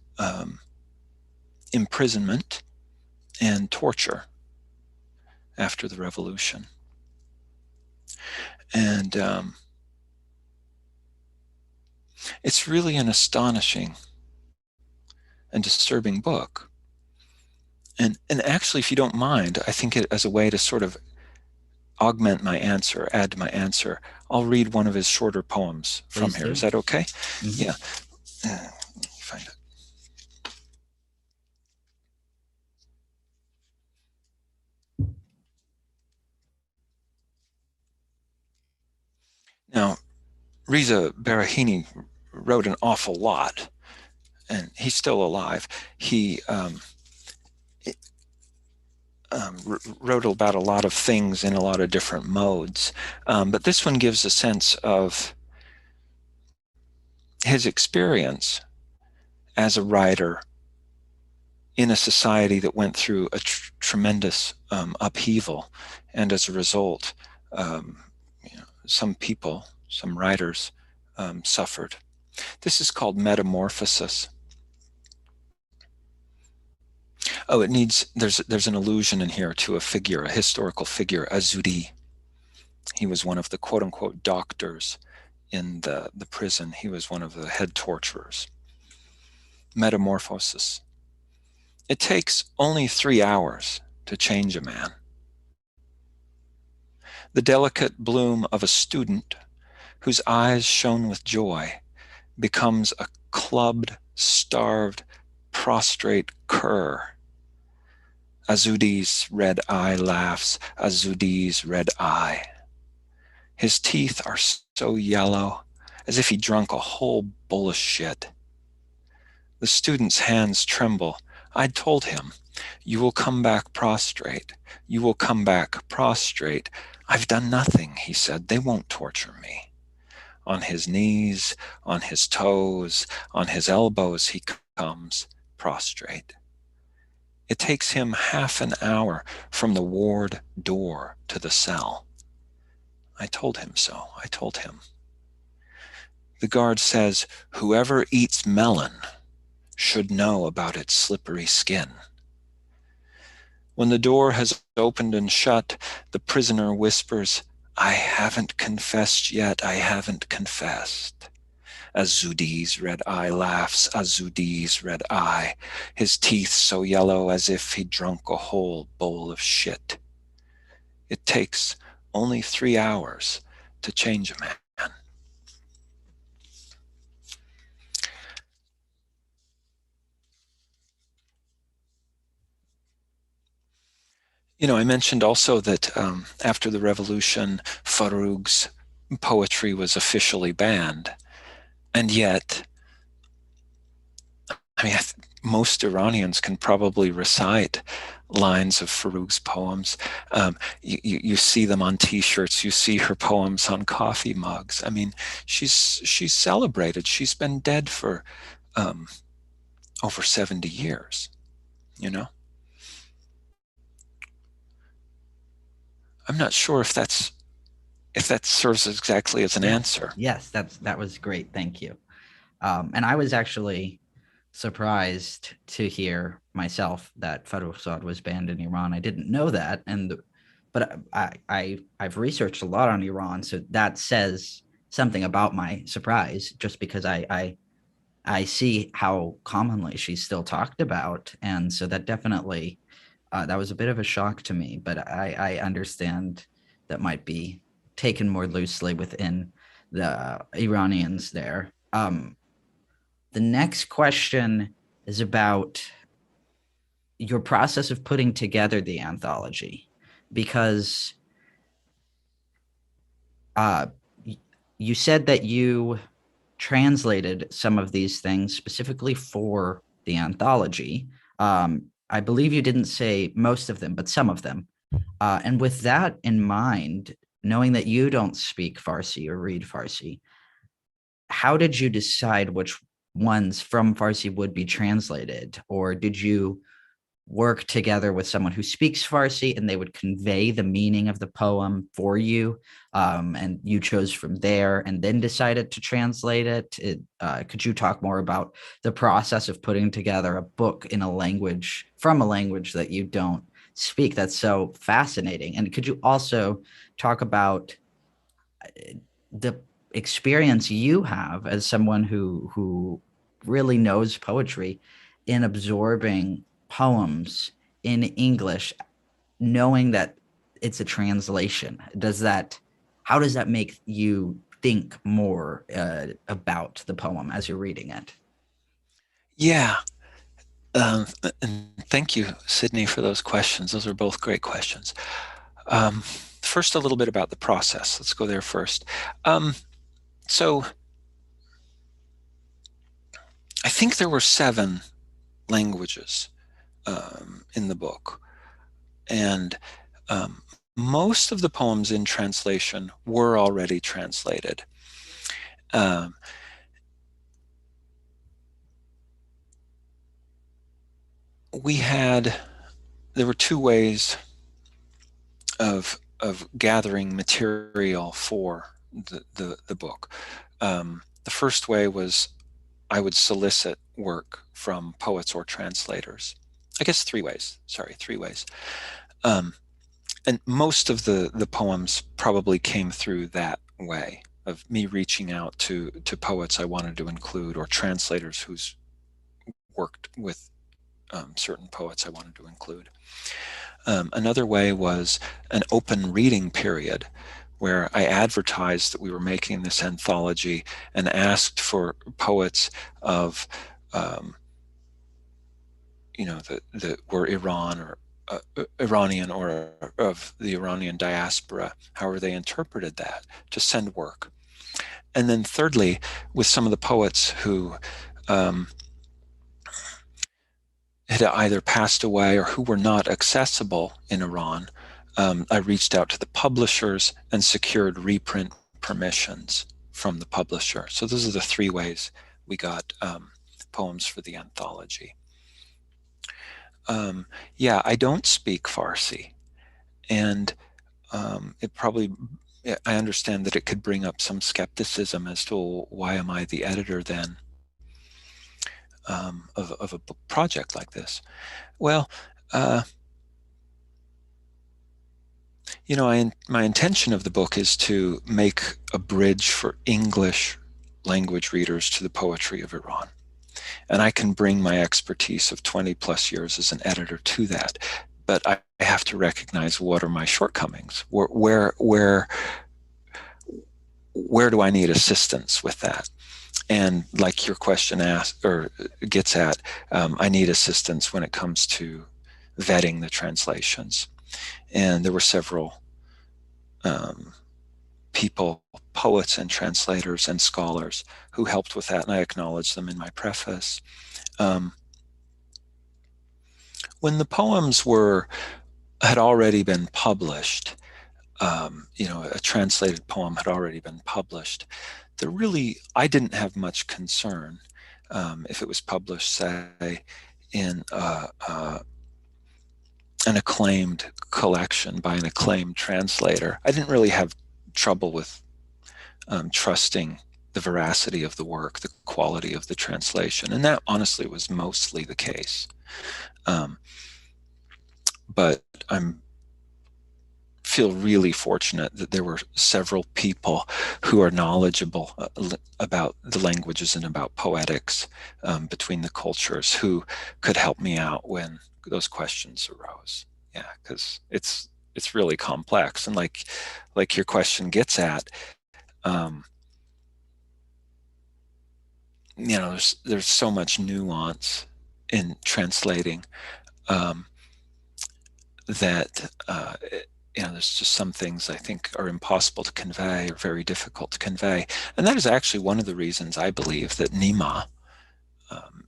imprisonment and torture after the revolution. And it's really an astonishing and disturbing book. And actually, if you don't mind, I think it as a way to sort of augment my answer, add to my answer, I'll read one of his shorter poems from Please here. do. Is that okay? Mm-hmm. Yeah. Let me find it. Now, Reza Berahini wrote an awful lot, and he's still alive. He wrote about a lot of things in a lot of different modes, but this one gives a sense of his experience as a writer in a society that went through a tremendous upheaval, and as a result, some people, some writers, suffered. This is called Metamorphosis. Oh, it needs, there's an allusion in here to a figure, a historical figure, Azudi. He was one of the quote unquote doctors in the prison. He was one of the head torturers. Metamorphosis. It takes only 3 hours to change a man. The delicate bloom of a student whose eyes shone with joy becomes a clubbed, starved, prostrate cur. Azudi's red eye laughs, Azudi's red eye. His teeth are so yellow, as if he drunk a whole bowl of shit. The student's hands tremble. I'd told him, "You will come back prostrate. You will come back prostrate." "I've done nothing," he said. "They won't torture me." On his knees, on his toes, on his elbows, he comes prostrate. It takes him half an hour from the ward door to the cell. I told him so. I told him. The guard says, "Whoever eats melon should know about its slippery skin." When the door has opened and shut, the prisoner whispers, "I haven't confessed yet. I haven't confessed." Azudi's red eye laughs, Azudi's red eye, his teeth so yellow as if he'd drunk a whole bowl of shit. It takes only 3 hours to change a man. I mentioned also that after the revolution, Farrugh's poetry was officially banned. And yet, most Iranians can probably recite lines of Farrugh's poems. You see them on T-shirts. You see her poems on coffee mugs. She's celebrated. She's been dead for over 70 years. I'm not sure if that serves exactly as an answer. Yes, that was great. Thank you. And I was actually surprised to hear myself that Farrokhzad was banned in Iran. I didn't know that, but I've researched a lot on Iran, so that says something about my surprise. Just because I see how commonly she's still talked about, and so that definitely that was a bit of a shock to me. But I understand that might be taken more loosely within the Iranians there. The next question is about your process of putting together the anthology, because uh, you said that you translated some of these things specifically for the anthology. I believe you didn't say most of them, but some of them. And with that in mind, knowing that you don't speak Farsi or read Farsi, how did you decide which ones from Farsi would be translated? Or did you work together with someone who speaks Farsi and they would convey the meaning of the poem for you, and you chose from there and then decided to translate it? Could you talk more about the process of putting together a book in a language from a language that you don't speak? That's so fascinating. And could you also talk about the experience you have as someone who really knows poetry in absorbing poems in English, knowing that it's a translation? How does that make you think more about the poem as you're reading it? Yeah. And thank you, Sydney, for those questions. Those are both great questions. First, a little bit about the process. Let's go there first. So I think there were 7 languages in the book. And most of the poems in translation were already translated. There were 2 ways of gathering material for the book. The first way was I would solicit work from poets or translators. I guess 3 ways. Sorry, 3 ways. And most of the poems probably came through that way of me reaching out to poets I wanted to include, or translators who's worked with certain poets I wanted to include. Another way was an open reading period where I advertised that we were making this anthology and asked for poets of, that were Iranian or of the Iranian diaspora, however they interpreted that, to send work. And then thirdly, with some of the poets who had either passed away or who were not accessible in Iran, I reached out to the publishers and secured reprint permissions from the publisher. So those are the three ways we got poems for the anthology. Yeah, I don't speak Farsi, and I understand that it could bring up some skepticism as to why am I the editor then of a project like this. Well, my intention of the book is to make a bridge for English language readers to the poetry of Iran. And I can bring my expertise of 20 plus years as an editor to that. But I have to recognize what are my shortcomings. Where do I need assistance with that? And like your question asks or gets at, I need assistance when it comes to vetting the translations. And there were several people, poets and translators and scholars who helped with that, and I acknowledge them in my preface. When the poems had already been published, a translated poem had already been published, I didn't have much concern if it was published, say, in an acclaimed collection by an acclaimed translator. I didn't really have trouble with trusting the veracity of the work, the quality of the translation, and that honestly was mostly the case. But I feel really fortunate that there were several people who are knowledgeable about the languages and about poetics between the cultures who could help me out when those questions arose. Yeah, because it's really complex, and like your question gets at, there's so much nuance in translating that there's just some things I think are impossible to convey or very difficult to convey, and that is actually one of the reasons I believe that Nima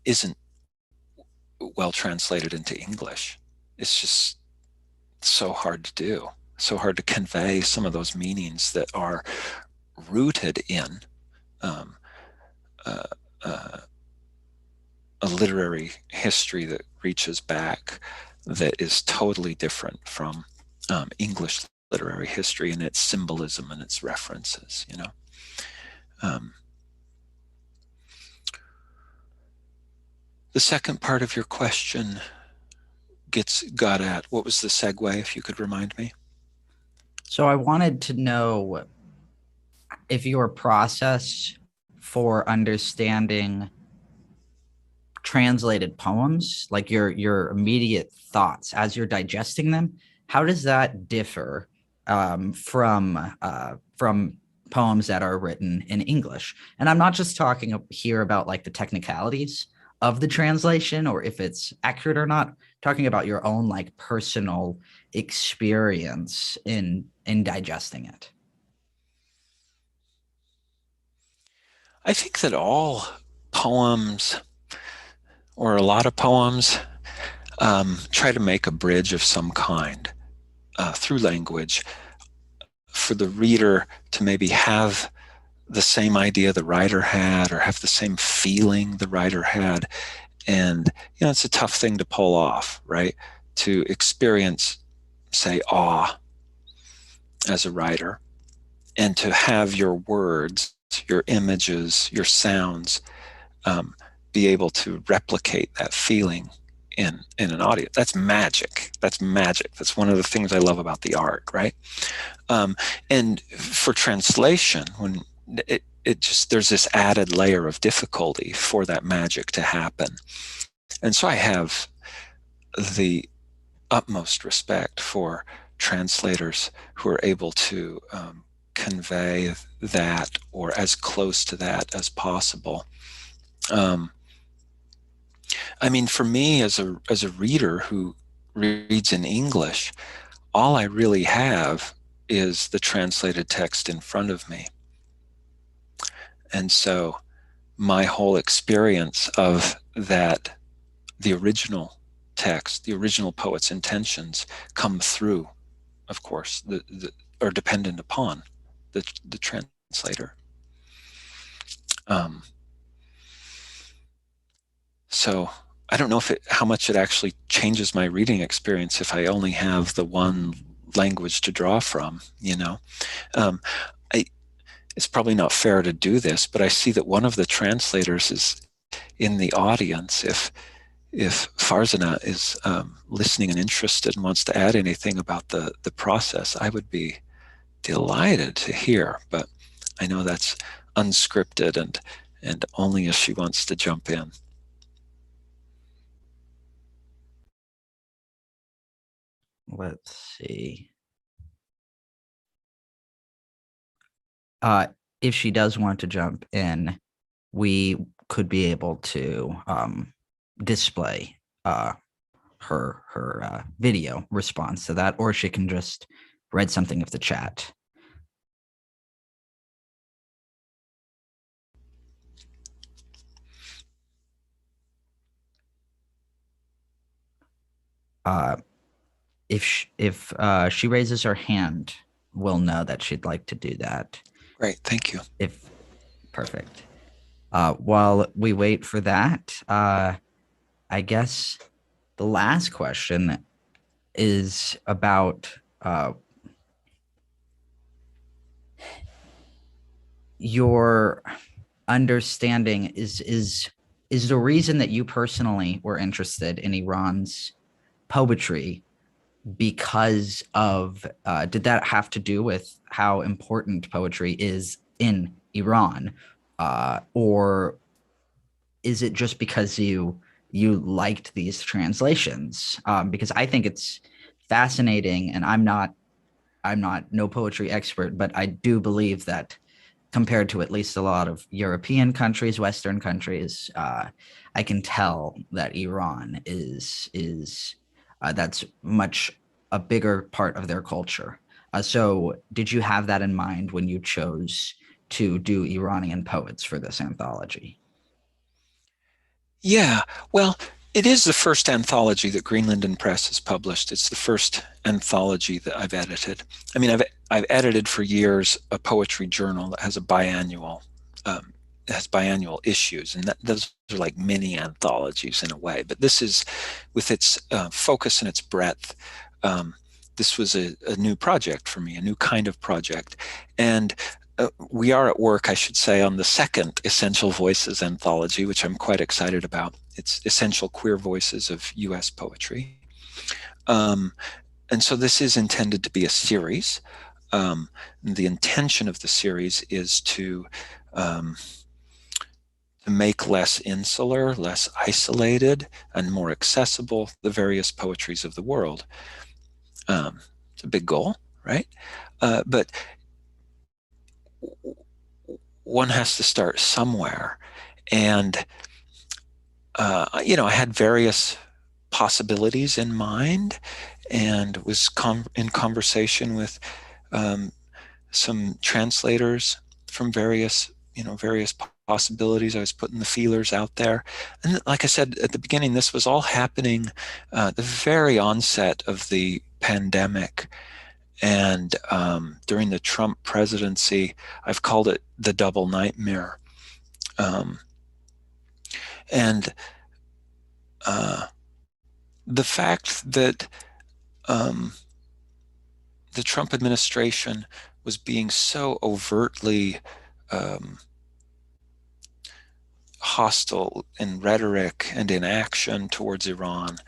isn't well translated into English. It's just so hard to do, so hard to convey some of those meanings that are rooted in a literary history that reaches back, that is totally different from English literary history and its symbolism and its references. The second part of your question got at, what was the segue, if you could remind me? So I wanted to know if your process for understanding translated poems, like your immediate thoughts as you're digesting them, how does that differ from poems that are written in English? And I'm not just talking here about like the technicalities of the translation or if it's accurate or not, talking about your own like personal experience in digesting it. I think that all poems, or a lot of poems, try to make a bridge of some kind through language for the reader to maybe have the same idea the writer had or have the same feeling the writer had. And, it's a tough thing to pull off, right? To experience, say, awe as a writer, and to have your words, your images, your sounds be able to replicate that feeling in an audience. That's magic. That's one of the things I love about the art, right? And for translation, when there's this added layer of difficulty for that magic to happen. And so I have the utmost respect for translators who are able to convey that, or as close to that as possible. For me, as a reader who reads in English, all I really have is the translated text in front of me. And so my whole experience of that, the original text, the original poet's intentions come through, of course, are dependent upon the translator. So I don't know how much it actually changes my reading experience if I only have the one language to draw from, you know. It's probably not fair to do this, but I see that one of the translators is in the audience. If Farzana is listening and interested and wants to add anything about the process, I would be delighted to hear. But I know that's unscripted and only if she wants to jump in. Let's see. If she does want to jump in, we could be able to display her video response to that, or she can just read something of the chat. If she raises her hand, we'll know that she'd like to do that. Great, thank you. Perfect. While we wait for that, I guess the last question is about your understanding. Is the reason that you personally were interested in Iran's poetry because of did that have to do with how important poetry is in Iran, or is it just because you liked these translations? Because I think it's fascinating, and I'm not no poetry expert, but I do believe that compared to at least a lot of European countries, Western countries, I can tell that Iran is that's much a bigger part of their culture. So did you have that in mind when you chose to do Iranian poets for this anthology? Yeah, well, it is the first anthology that Greenland and Press has published. It's the first anthology that I've edited. I mean, I've edited for years a poetry journal that has a biannual issues, and those are like mini anthologies in a way. But this is, with its focus and its breadth, this was a new project for me, a new kind of project, and we are at work, I should say, on the second Essential Voices anthology, which I'm quite excited about. It's Essential Queer Voices of U.S. Poetry. And so this is intended to be a series. The intention of the series is to make less insular, less isolated, and more accessible the various poetries of the world. It's a big goal, right? But one has to start somewhere. And, I had various possibilities in mind and was in conversation with some translators from various possibilities. I was putting the feelers out there. And like I said at the beginning, this was all happening the very onset of the pandemic. And during the Trump presidency, I've called it the double nightmare. And the fact that the Trump administration was being so overtly hostile in rhetoric and in action towards Iran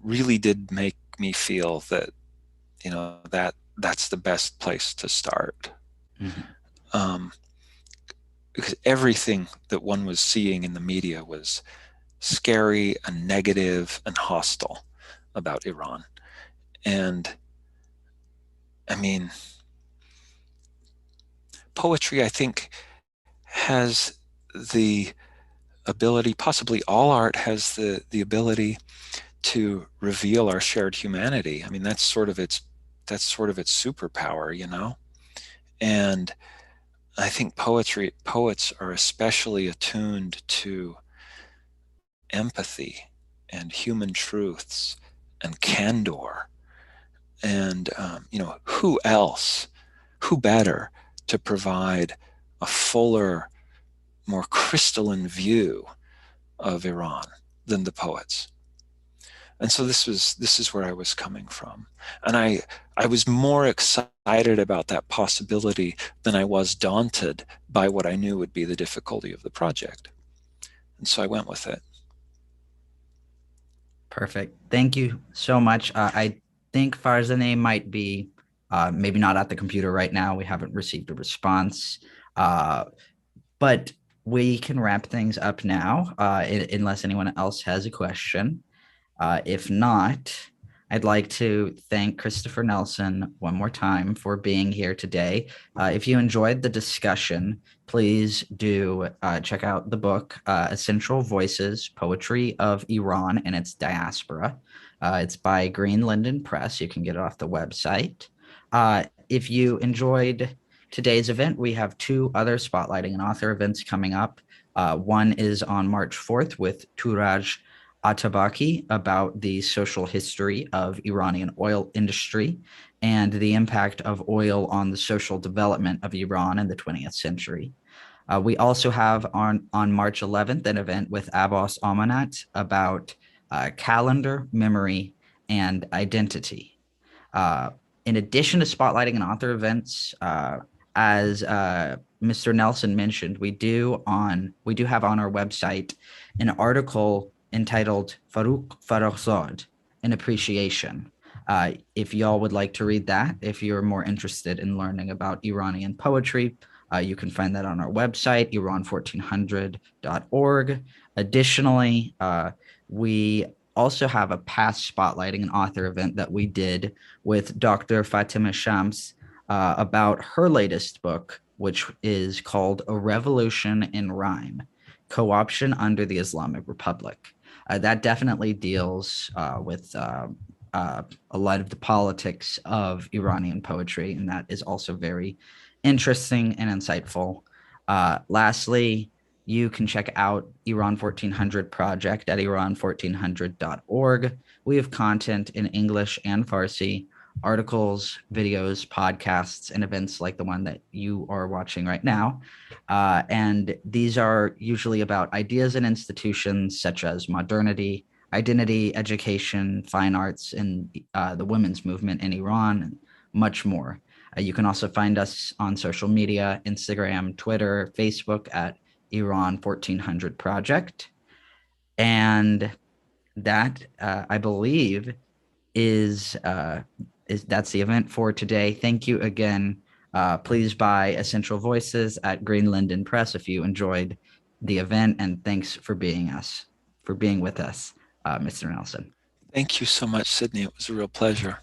really did make me feel that that's the best place to start. Mm-hmm. Because everything that one was seeing in the media was scary and negative and hostile about Iran. And I mean, poetry, I think, has the ability, possibly all art has the ability to reveal our shared humanity. I mean, that's sort of its superpower, And I think poets are especially attuned to empathy and human truths and candor. And, who else, who better to provide a fuller, more crystalline view of Iran than the poets? And so this is where I was coming from. And I was more excited about that possibility than I was daunted by what I knew would be the difficulty of the project. And so I went with it. Perfect. Thank you so much. I think Farzaneh might be maybe not at the computer right now. We haven't received a response, but we can wrap things up now unless anyone else has a question. If not, I'd like to thank Christopher Nelson one more time for being here today. If you enjoyed the discussion, please do check out the book, Essential Voices, Poetry of Iran and Its Diaspora. It's by Green Linden Press. You can get it off the website. If you enjoyed today's event, we have two other spotlighting and author events coming up. One is on March 4th with Turaj Atabaki about the social history of Iranian oil industry and the impact of oil on the social development of Iran in the 20th century. We also have on March 11th an event with Abbas Amanat about calendar, memory, and identity. Uh, in addition to spotlighting and author events, as Mr. Nelson mentioned, we do have on our website an article entitled Farouk Farrokhzad, an appreciation. If y'all would like to read that, if you're more interested in learning about Iranian poetry, you can find that on our website, iran1400.org. Additionally, we also have a past spotlighting and author event that we did with Dr. Fatima Shams about her latest book, which is called A Revolution in Rhyme, Co-option under the Islamic Republic. That definitely deals with a lot of the politics of Iranian poetry, and that is also very interesting and insightful. Lastly, you can check out Iran 1400 project at iran1400.org. We have content in English and Farsi, articles, videos, podcasts, and events like the one that you are watching right now. And these are usually about ideas and institutions such as modernity, identity, education, fine arts, and the women's movement in Iran, and much more. You can also find us on social media, Instagram, Twitter, Facebook at Iran 1400 Project. And that, I believe, is that's the event for today. Thank you again. Please buy Essential Voices at Green Linden Press if you enjoyed the event, and thanks for being with us, Mr. Nelson. Thank you so much, Sydney. It was a real pleasure.